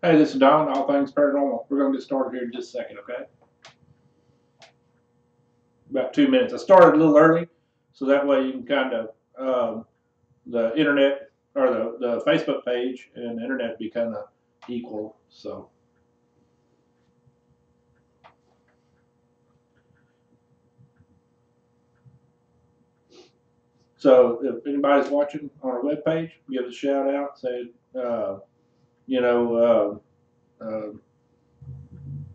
Hey, this is Don, All Things Paranormal. We're going to get started here in just a second, okay? About 2 minutes. I started a little early, so that way you can kind of, the internet, or the Facebook page and the internet be kind of equal, so. So if anybody's watching on our webpage, give us a shout out, say, you know,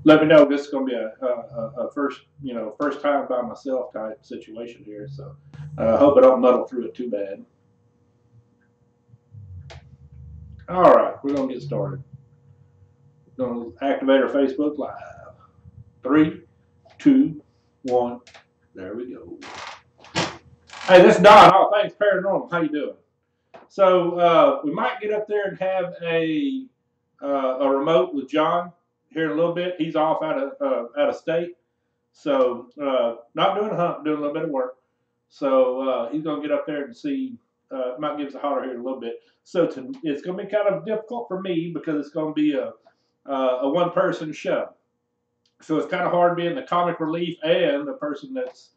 let me know. This is going to be a first time by myself type situation here. So I hope I don't muddle through it too bad. All right, we're going to get started. We're going to activate our Facebook Live. 3, 2, 1. There we go. Hey, this is Don, All Things Paranormal. How you doing? So we might get up there and have a remote with John here in a little bit. He's off out of state, so not doing a hunt, doing a little bit of work. So he's gonna get up there and see. Might give us a holler here in a little bit. So it's gonna be kind of difficult for me because it's gonna be a one-person show. So it's kind of hard being the comic relief and the person that's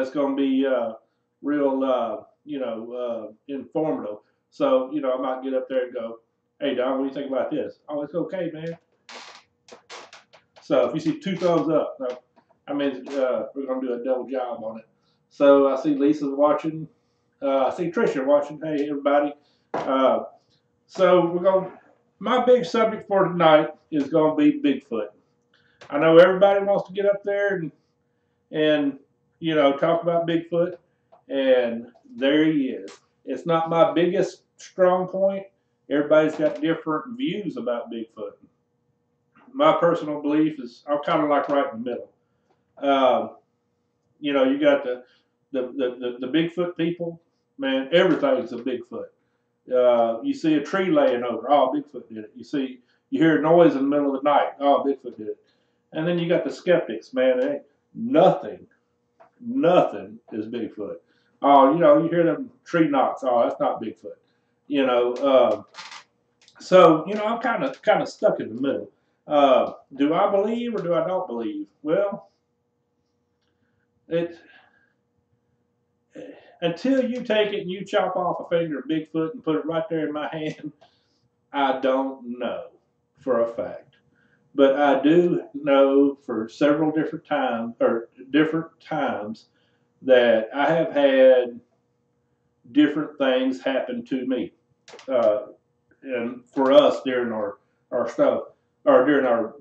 gonna be real informative. So I might get up there and go, "Hey Don, what do you think about this?" "Oh, it's okay, man." So if you see 2 thumbs up, I mean we're gonna do a double job on it. So I see Lisa's watching. I see Trisha watching. Hey everybody. So we're going. My big subject for tonight is going to be Bigfoot. I know everybody wants to get up there and talk about Bigfoot, and there he is. It's not my biggest strong point. Everybody's got different views about Bigfoot. My personal belief is I'm kind of like right in the middle. You got the Bigfoot people, man. Everything's a Bigfoot. You see a tree laying over, oh, Bigfoot did it. You hear a noise in the middle of the night, oh, Bigfoot did it. And then you got the skeptics, man. Nothing is Bigfoot. Oh, you hear them tree knocks, oh, that's not Bigfoot. So I'm kind of stuck in the middle. Do I believe or do I not believe? Well, until you take it and you chop off a finger of Bigfoot and put it right there in my hand, I don't know for a fact. But I do know for several different times that I have had different things happen to me, and for us during our stuff or during our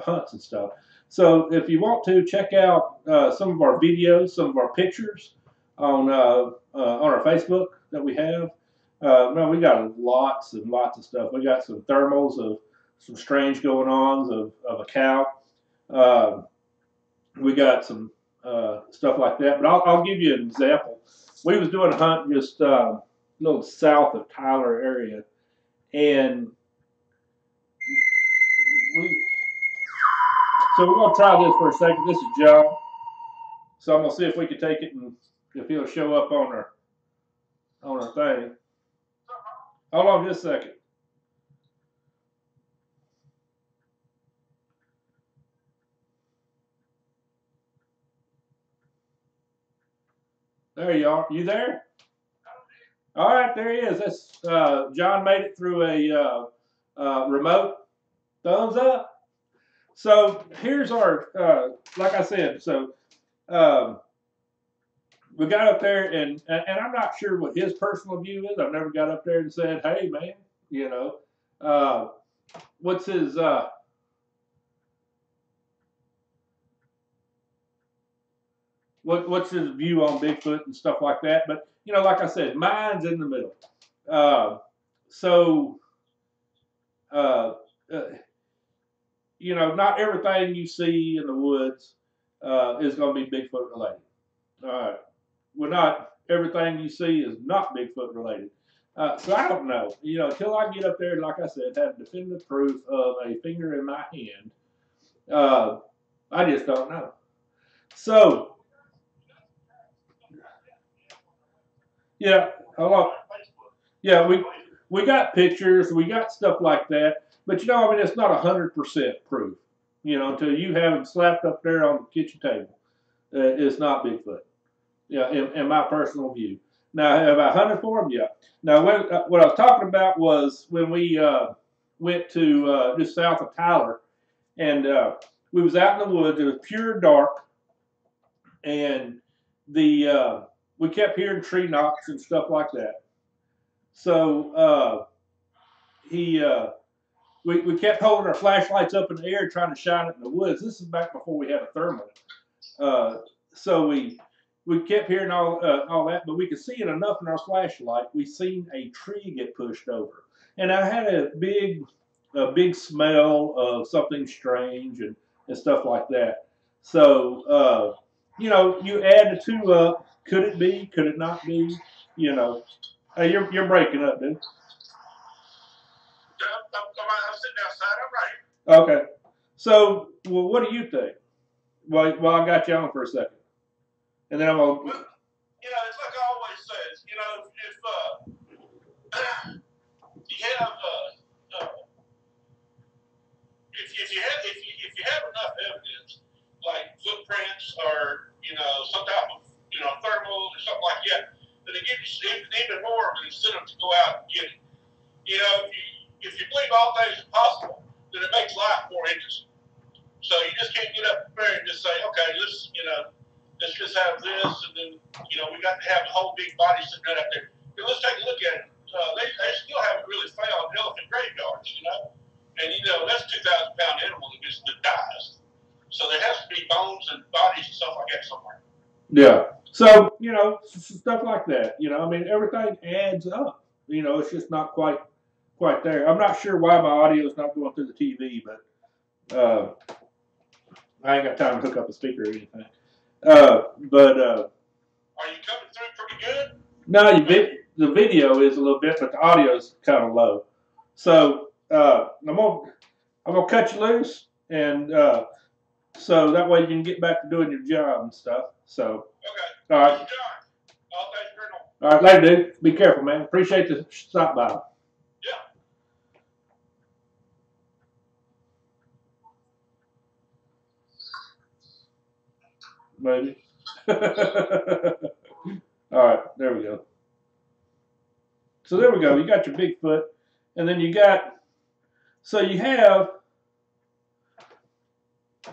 hunts and stuff. So if you want to check out some of our videos, some of our pictures on our Facebook that we have. We got lots and lots of stuff. We got some thermals of some strange going-ons of a cow. We got some stuff like that. But I'll give you an example. We was doing a hunt just a little south of Tyler area, and so we're gonna try this for a second. This is John. So I'm gonna see if we can take it and if he'll show up on our thing. Hold on just a second. There you are. You there? All right, there he is. That's John made it through a remote. Thumbs up. So here's our, like I said, so we got up there and I'm not sure what his personal view is. I've never got up there and said, "Hey, man, what's his what's his view on Bigfoot and stuff like that?" But like I said, mine's in the middle. Not everything you see in the woods is going to be Bigfoot related. Not everything you see is not Bigfoot related. So I don't know. Until I get up there and, like I said, have definitive proof of a finger in my hand, I just don't know. So, yeah, hold on. Yeah, we got pictures, we got stuff like that. But I mean, it's not 100% proof. Until you have him slapped up there on the kitchen table, it's not Bigfoot. Yeah, in my personal view. Now, have I hunted for them? Yeah. Now, what I was talking about was when we went to just south of Tyler, and we was out in the woods. It was pure dark, and we kept hearing tree knocks and stuff like that. So he we kept holding our flashlights up in the air trying to shine it in the woods. This is back before we had a thermal. Uh, so we kept hearing all that, but we could see it enough in our flashlight. We seen a tree get pushed over, and I had a big smell of something strange and stuff like that. So you add the two up. Could it be? Could it not be? Hey, you're breaking up, dude. I'm sitting outside. I'm right Okay. So, well, what do you think? Well, I got you on for a second, and then I'm gonna. Well, it's like I always says. If you have if you have enough evidence, like footprints or some type of thermal or something like that, then it gives you even more of an incentive to go out and get it. If you believe all things are possible, then it makes life more interesting. So you just can't get up there and just say, okay, let's just have this, and then we got to have the whole big body sitting right up there. But let's take a look at it. They still haven't really found elephant graveyards, and that's a 2,000-pound animal that dies. So there has to be bones and bodies and stuff like that somewhere. Yeah. So stuff like that. I mean, everything adds up. It's just not quite there. I'm not sure why my audio is not going through the TV, but I ain't got time to hook up a speaker or anything. But are you coming through pretty good? No, the video is a little bit, but the audio is kind of low. So I'm gonna cut you loose, and so that way you can get back to doing your job and stuff. So okay, all right, John. All thanks, Colonel. All right, later, dude. Be careful, man. Appreciate the stop by. Yeah. Maybe. All right, there we go. So there we go. You got your Bigfoot, and then you have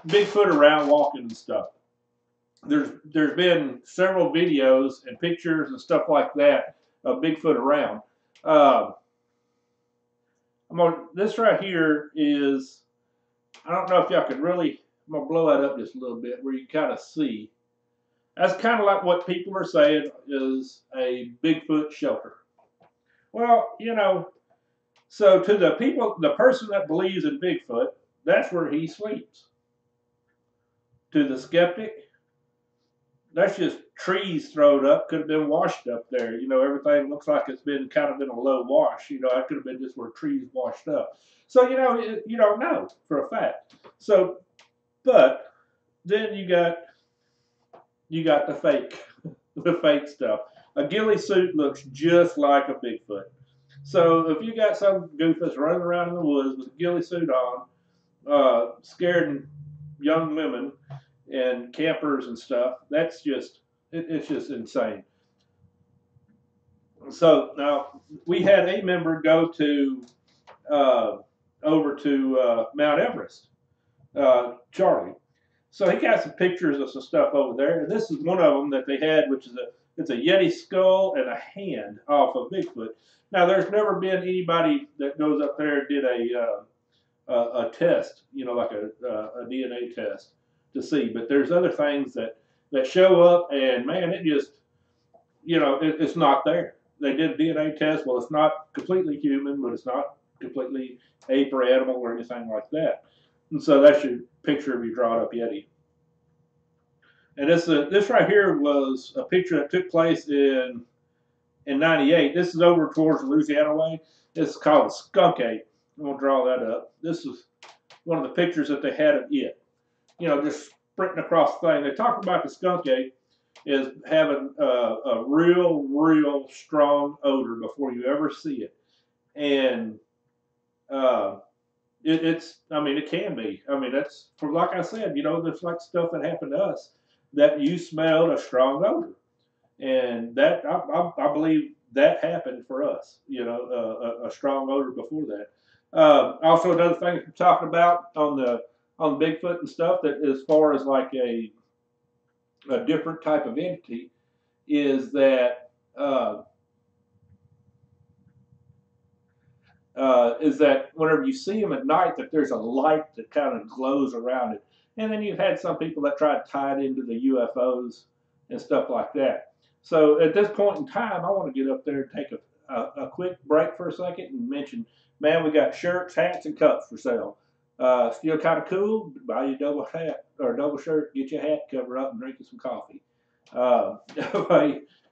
Bigfoot around walking and stuff. There's been several videos and pictures and stuff like that of Bigfoot around. This right here is, I don't know if y'all can really, I'm going to blow that up just a little bit where you kind of see. That's kind of like what people are saying is a Bigfoot shelter. Well, so to the person that believes in Bigfoot, that's where he sleeps. To the skeptic, that's just trees thrown up, could have been washed up there. Everything looks like it's been kind of in a low wash. That could have been just where trees washed up. So, you don't know for a fact. So, but then you got the fake stuff. A ghillie suit looks just like a Bigfoot. So if you got some goof that's running around in the woods with a ghillie suit on, scaring young women and campers and stuff, that's just, it's just insane. So now we had a member go to over to Mount Everest, Charlie. So he got some pictures of some stuff over there, and this is one of them that they had, which is it's a Yeti skull and a hand off of Bigfoot. Now, there's never been anybody that goes up there and did a test, like a DNA test to see. But there's other things that show up, and man, it just, it's not there. They did a DNA test. Well, it's not completely human, but it's not completely ape or animal or anything like that. And so that's your picture of your drawn up Yeti. And this right here was a picture that took place in '98. This is over towards the Louisiana way. This is called a skunk ape. I'm going to draw that up. This is one of the pictures that they had of it. Just sprinting across the thing. They talked about the skunk ape is having a real strong odor before you ever see it. And it's, I mean, it can be. I mean, that's for, like I said, there's like stuff that happened to us that you smelled a strong odor, and that I believe that happened for us. A strong odor before that. Also, another thing that we're talking about on Bigfoot and stuff, that as far as like a different type of entity, is that whenever you see them at night, that there's a light that kind of glows around it. And then you've had some people that try to tie it into the UFOs and stuff like that. So at this point in time, I want to get up there and take a quick break for a second and mention, man, we got shirts, hats, and cups for sale. Still kind of cool. Buy you a double hat or a double shirt, get your hat covered up, and drink you some coffee.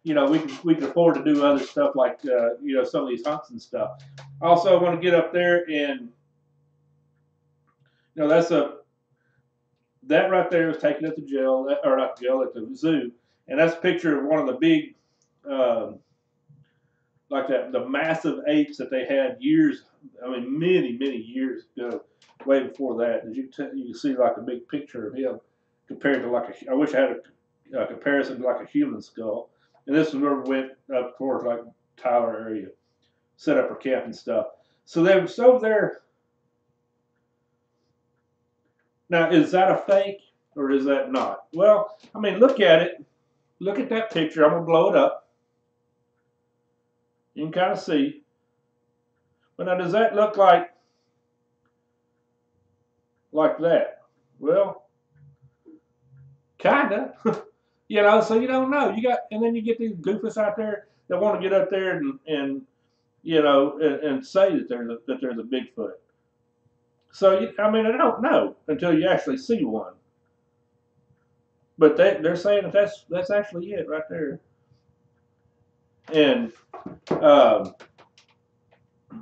We can afford to do other stuff like some of these hunts and stuff. Also, I want to get up there and that right there was taken at the jail, or not the jail, at the zoo, and that's a picture of one of the big, like that, the massive apes that they had years, I mean, many years ago, way before that. As you can see like a big picture of him compared to I wish I had a comparison to like a human skull. And this is where we went up towards like Tyler area, set up our camp and stuff. So they were over there. Now, is that a fake or is that not? Well, I mean, look at it. Look at that picture. I'm going to blow it up. You can kind of see. But now, does that look like that? Well, kind of. So you don't know. And then you get these goofies out there that want to get up there and say that there's a Bigfoot. So I mean, I don't know until you actually see one. But they're saying that that's actually it right there. And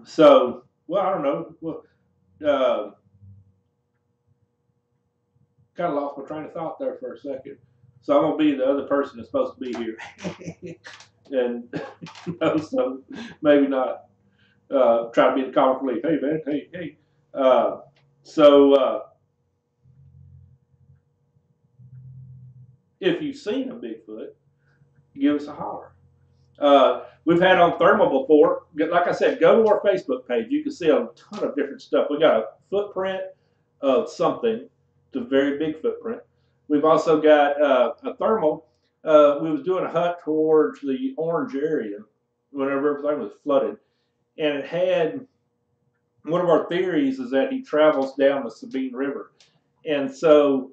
so, well, I don't know. Well, kind of lost my train of thought there for a second. So I'm gonna be the other person that's supposed to be here, and so maybe not try to be the comic relief. Hey man, hey. If you've seen a Bigfoot, give us a holler. We've had on Thermal before. Like I said, go to our Facebook page. You can see a ton of different stuff. We got a footprint of something. It's a very big footprint. We've also got a thermal. We was doing a hunt towards the Orange area whenever everything was flooded. And it had, one of our theories is that he travels down the Sabine River. And so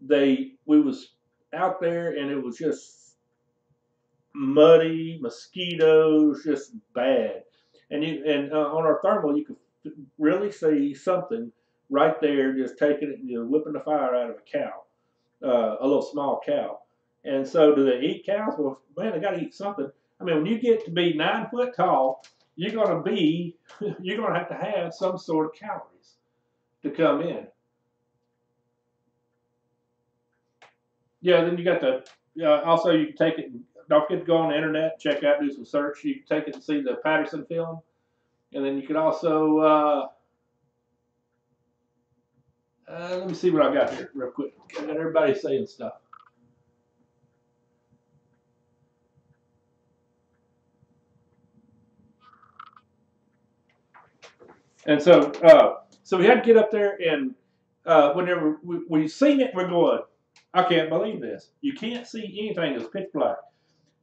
we was out there and it was just muddy, mosquitoes, just bad. And on our thermal, you could really see something right there, just taking it and whipping the fire out of a cow, a little small cow. And so, do they eat cows? Well, man, they got to eat something. I mean, when you get to be 9 foot tall, you're gonna have to have some sort of calories to come in. Yeah, then you got also you can take it. Don't forget to go on the internet, check out, do some search. You can take it and see the Patterson film, and then you can also. Let me see what I got here real quick. I got everybody saying stuff. And so we had to get up there, and whenever we seen it, we're going, I can't believe this. You can't see anything. It's pitch black.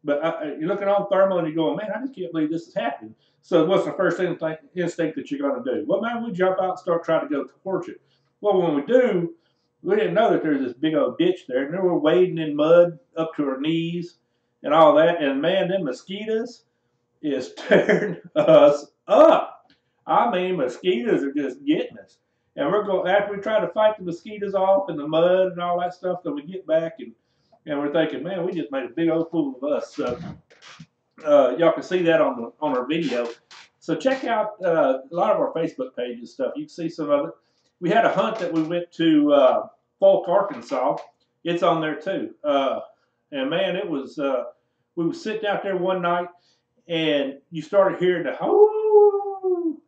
But you're looking on thermal and you're going, man, I just can't believe this is happening. So what's the first instinct that you're going to do? Well, man, we jump out and start trying to go towards it. Well, when we do, we didn't know that there's this big old ditch there. And we were wading in mud up to our knees and all that. And, man, them mosquitoes is tearing us up. I mean, mosquitoes are just getting us. And we're going, after we try to fight the mosquitoes off and the mud and all that stuff, then we get back and we're thinking, man, we just made a big old fool of us. So y'all can see that on our video. So check out a lot of our Facebook pages and stuff. You can see some of it. We had a hunt that we went to Folk, Arkansas. It's on there too. And man, it was, we were sitting out there one night and you started hearing the, oh,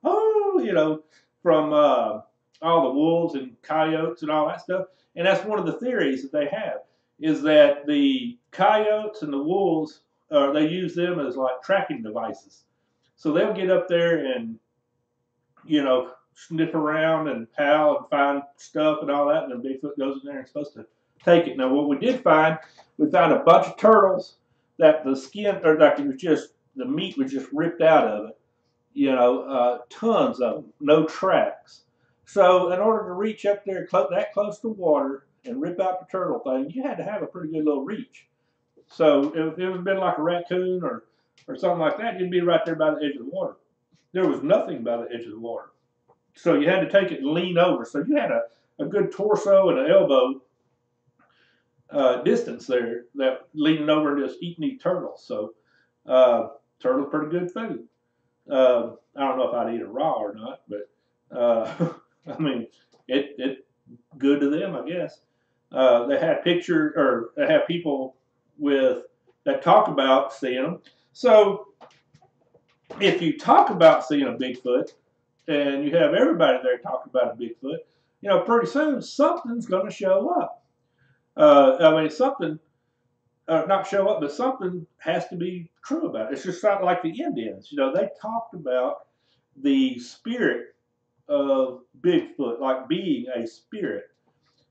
you know, from all the wolves and coyotes and all that stuff. And that's one of the theories that they have, is that the coyotes and the wolves, they use them as like tracking devices. So they'll get up there and, you know, sniff around and howl and find stuff and all that, and then Bigfoot goes in there and is supposed to take it. Now, what we did find, we found a bunch of turtles that the skin, or like it was just, the meat was just ripped out of it. You know, tons of them, no tracks. So in order to reach up there that close to water and rip out the turtle thing, you had to have a pretty good little reach. So if it had been like a raccoon or something like that, you'd be right there by the edge of the water. There was nothing by the edge of the water. So you had to take it and lean over. So you had a good torso and an elbow distance there, that leaning over and just eating these turtles. So turtles pretty good food. I don't know if I'd eat it raw or not, but I mean, it good to them, I guess. They had pictures, or they have people that talk about seeing them. So if you talk about seeing a Bigfoot, and you have everybody there talking about a Bigfoot, you know, pretty soon something's going to show up. I mean, something. Not show up, but something has to be true about it. It's just not like the Indians. You know, they talked about the spirit of Bigfoot, like being a spirit.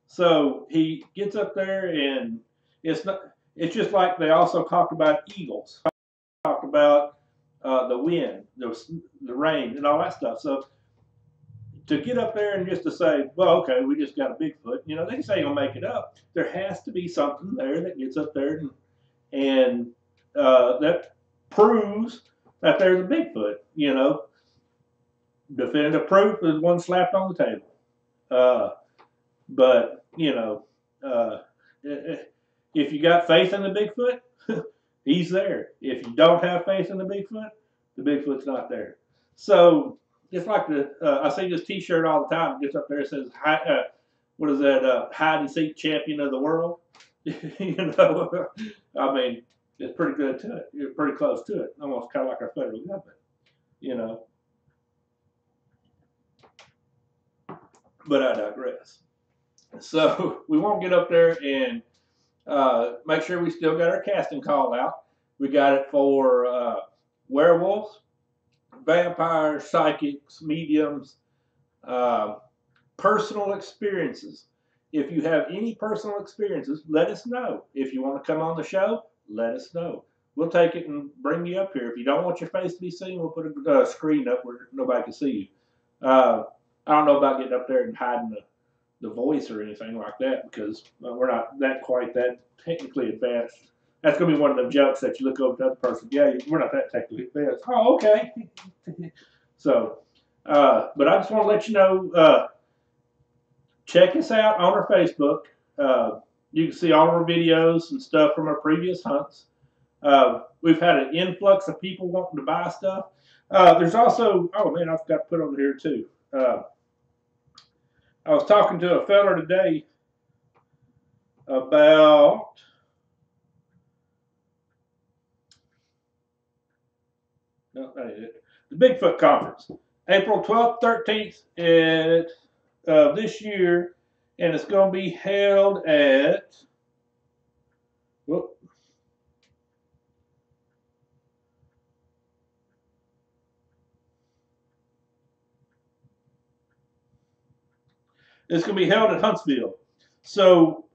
So he gets up there, and it's not. It's just like they also talked about eagles, talked about the wind, the rain, and all that stuff. So to get up there and just to say, well, okay, we just got a Bigfoot, you know, they say you'll make it up. There has to be something there that gets up there and that proves that there's a Bigfoot, you know. Definitive proof is one slapped on the table. But, you know, if you got faith in the Bigfoot, he's there. If you don't have faith in the Bigfoot's not there. So, just like I see this T-shirt all the time. It gets up there, it says, what is that, hide and seek champion of the world? You know, I mean, it's pretty good to it. You're pretty close to it. Almost kind of like our federal government, you know. But I digress. So we won't get up there and make sure we still got our casting call out. We got it for werewolves, vampires, psychics, mediums, personal experiences. If you have any personal experiences, let us know. If you want to come on the show, let us know. We'll take it and bring you up here. If you don't want your face to be seen, we'll put a screen up where nobody can see you. I don't know about getting up there and hiding the voice or anything like that, because we're not that technically advanced. That's going to be one of them jokes that you look over to the other person. Yeah, we're not that technically advanced. Oh, okay. So, but I just want to let you know, check us out on our Facebook. You can see all of our videos and stuff from our previous hunts. We've had an influx of people wanting to buy stuff. There's also, oh man, I forgot to put on here too. I was talking to a fella today about no, that ain't it. The Bigfoot Conference, April 12th, 13th this year, and it's going to be held at. Whoop, it's going to be held at Huntsville. So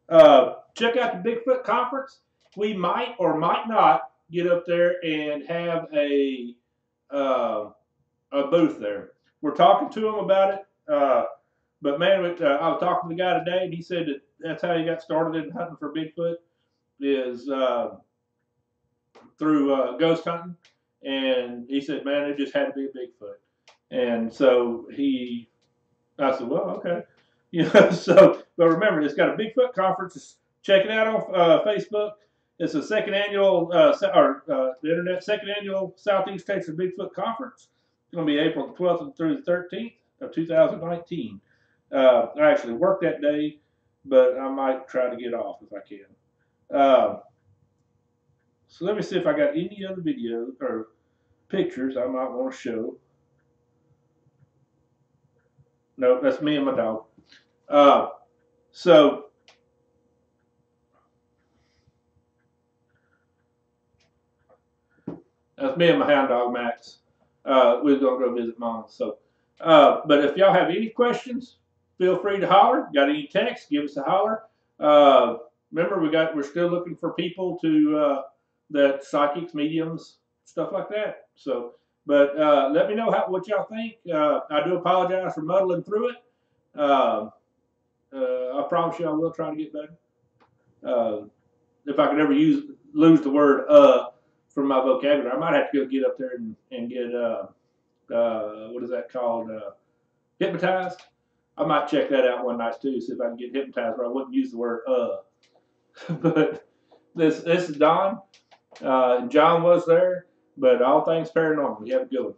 check out the Bigfoot Conference. We might or might not get up there and have a booth there. We're talking to them about it. But man, I was talking to the guy today, and he said that that's how he got started in hunting for Bigfoot, is through ghost hunting. And he said, man, it just had to be a Bigfoot. And so I said, well, okay. You know, so, but remember, it's got a Bigfoot conference. Check it out on Facebook. It's the second annual, the internet second annual Southeast Texas Bigfoot Conference. It's going to be April 12th through the 13th of 2019. I actually work that day, but I might try to get off if I can. So let me see if I got any other videos or pictures I might want to show. No, that's me and my dog. So that's me and my hound dog Max. We was gonna go visit mom. So, but if y'all have any questions, feel free to holler. Got any texts? Give us a holler. Remember, we're still looking for people to that psychics, mediums, stuff like that. So, but let me know what y'all think. I do apologize for muddling through it. I promise you, I will try to get better. If I could ever lose the word from my vocabulary, I might have to go get up there and get what is that called? Hypnotized. I might check that out one night too, see if I can get hypnotized where I wouldn't use the word but this is Don. John was there, but all things paranormal. You have a good one.